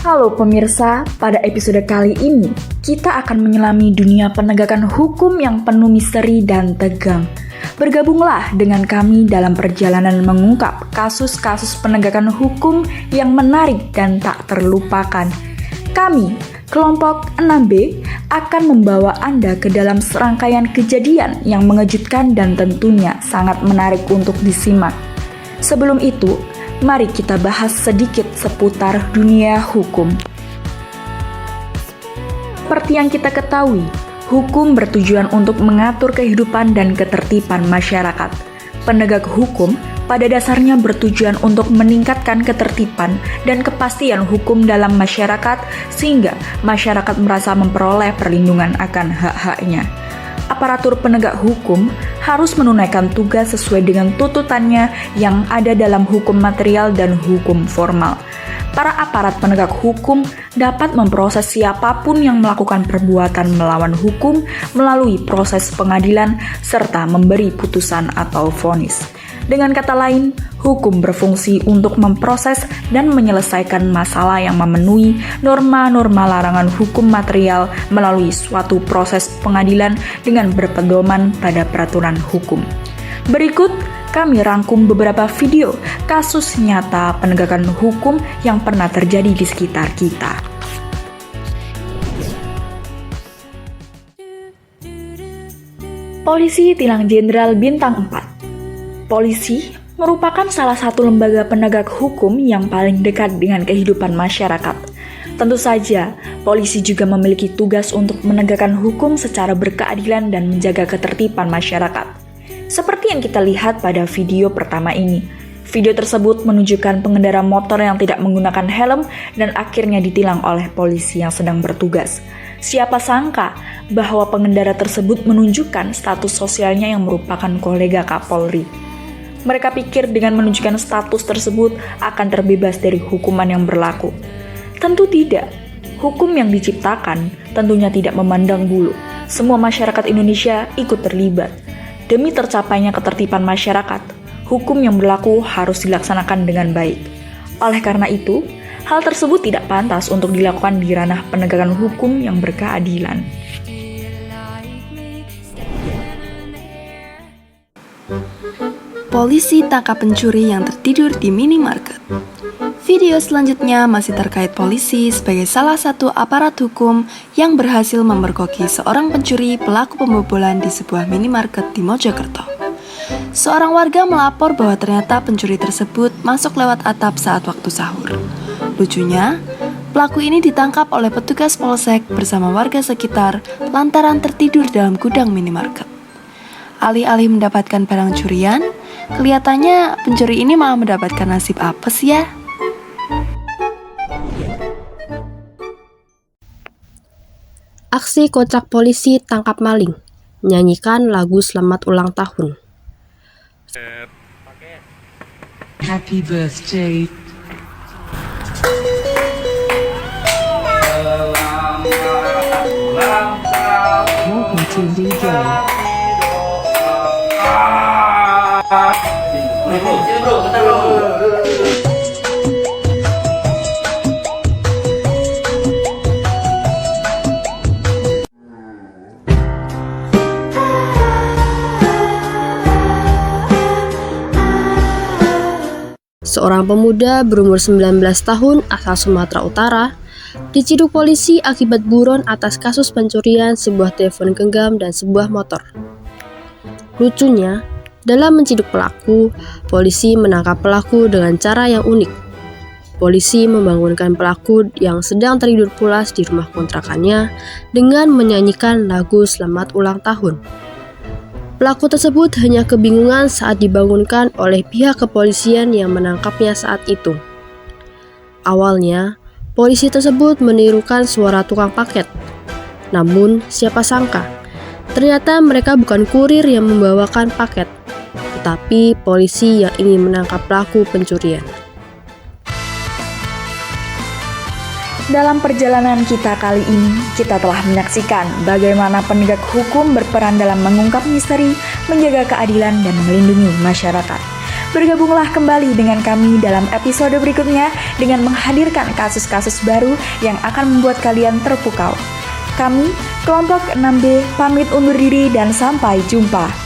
Halo pemirsa, pada episode kali ini kita akan menyelami dunia penegakan hukum yang penuh misteri dan tegang. Bergabunglah dengan kami dalam perjalanan mengungkap kasus-kasus penegakan hukum yang menarik dan tak terlupakan. Kami, kelompok 6B, akan membawa Anda ke dalam serangkaian kejadian yang mengejutkan dan tentunya sangat menarik untuk disimak. Sebelum itu, mari kita bahas sedikit seputar dunia hukum. Seperti yang kita ketahui, hukum bertujuan untuk mengatur kehidupan dan ketertiban masyarakat. Penegak hukum pada dasarnya bertujuan untuk meningkatkan ketertiban dan kepastian hukum dalam masyarakat sehingga masyarakat merasa memperoleh perlindungan akan hak-haknya. Aparatur penegak hukum harus menunaikan tugas sesuai dengan tuntutannya yang ada dalam hukum material dan hukum formal. Para aparat penegak hukum dapat memproses siapapun yang melakukan perbuatan melawan hukum melalui proses pengadilan serta memberi putusan atau vonis. Dengan kata lain, hukum berfungsi untuk memproses dan menyelesaikan masalah yang memenuhi norma-norma larangan hukum material melalui suatu proses pengadilan dengan berpedoman pada peraturan hukum. Berikut kami rangkum beberapa video kasus nyata penegakan hukum yang pernah terjadi di sekitar kita. Polisi Tilang Jenderal Bintang 4. Polisi merupakan salah satu lembaga penegak hukum yang paling dekat dengan kehidupan masyarakat. Tentu saja, polisi juga memiliki tugas untuk menegakkan hukum secara berkeadilan dan menjaga ketertiban masyarakat. Seperti yang kita lihat pada video pertama ini. Video tersebut menunjukkan pengendara motor yang tidak menggunakan helm dan akhirnya ditilang oleh polisi yang sedang bertugas. Siapa sangka bahwa pengendara tersebut menunjukkan status sosialnya yang merupakan kolega Kapolri. Mereka pikir dengan menunjukkan status tersebut akan terbebas dari hukuman yang berlaku. Tentu tidak. Hukum yang diciptakan tentunya tidak memandang bulu. Semua masyarakat Indonesia ikut terlibat. Demi tercapainya ketertiban masyarakat, hukum yang berlaku harus dilaksanakan dengan baik. Oleh karena itu, hal tersebut tidak pantas untuk dilakukan di ranah penegakan hukum yang berkeadilan. Polisi tangkap pencuri yang tertidur di minimarket. Video selanjutnya masih terkait polisi sebagai salah satu aparat hukum yang berhasil memergoki seorang pencuri pelaku pembobolan di sebuah minimarket di Mojokerto. Seorang warga melapor bahwa ternyata pencuri tersebut masuk lewat atap saat waktu sahur. Lucunya, pelaku ini ditangkap oleh petugas polsek bersama warga sekitar lantaran tertidur dalam gudang minimarket. Alih-alih mendapatkan barang curian, kelihatannya pencuri ini malah mendapatkan nasib apes ya. Aksi kocak polisi tangkap maling, menyanyikan lagu selamat ulang tahun. Happy birthday. Welcome to DJ. Seorang pemuda berumur 19 tahun asal Sumatera Utara diciduk polisi akibat buron atas kasus pencurian sebuah telepon genggam dan sebuah motor. Lucunya, dalam menciduk pelaku, polisi menangkap pelaku dengan cara yang unik. Polisi membangunkan pelaku yang sedang tertidur pulas di rumah kontrakannya dengan menyanyikan lagu selamat ulang tahun. Pelaku tersebut hanya kebingungan saat dibangunkan oleh pihak kepolisian yang menangkapnya saat itu. Awalnya, polisi tersebut menirukan suara tukang paket. Namun, siapa sangka, ternyata mereka bukan kurir yang membawakan paket, tetapi polisi yang ingin menangkap pelaku pencurian. Dalam perjalanan kita kali ini, kita telah menyaksikan bagaimana penegak hukum berperan dalam mengungkap misteri, menjaga keadilan, dan melindungi masyarakat. Bergabunglah kembali dengan kami dalam episode berikutnya dengan menghadirkan kasus-kasus baru yang akan membuat kalian terpukau. Kami, kelompok 6B, pamit undur diri dan sampai jumpa.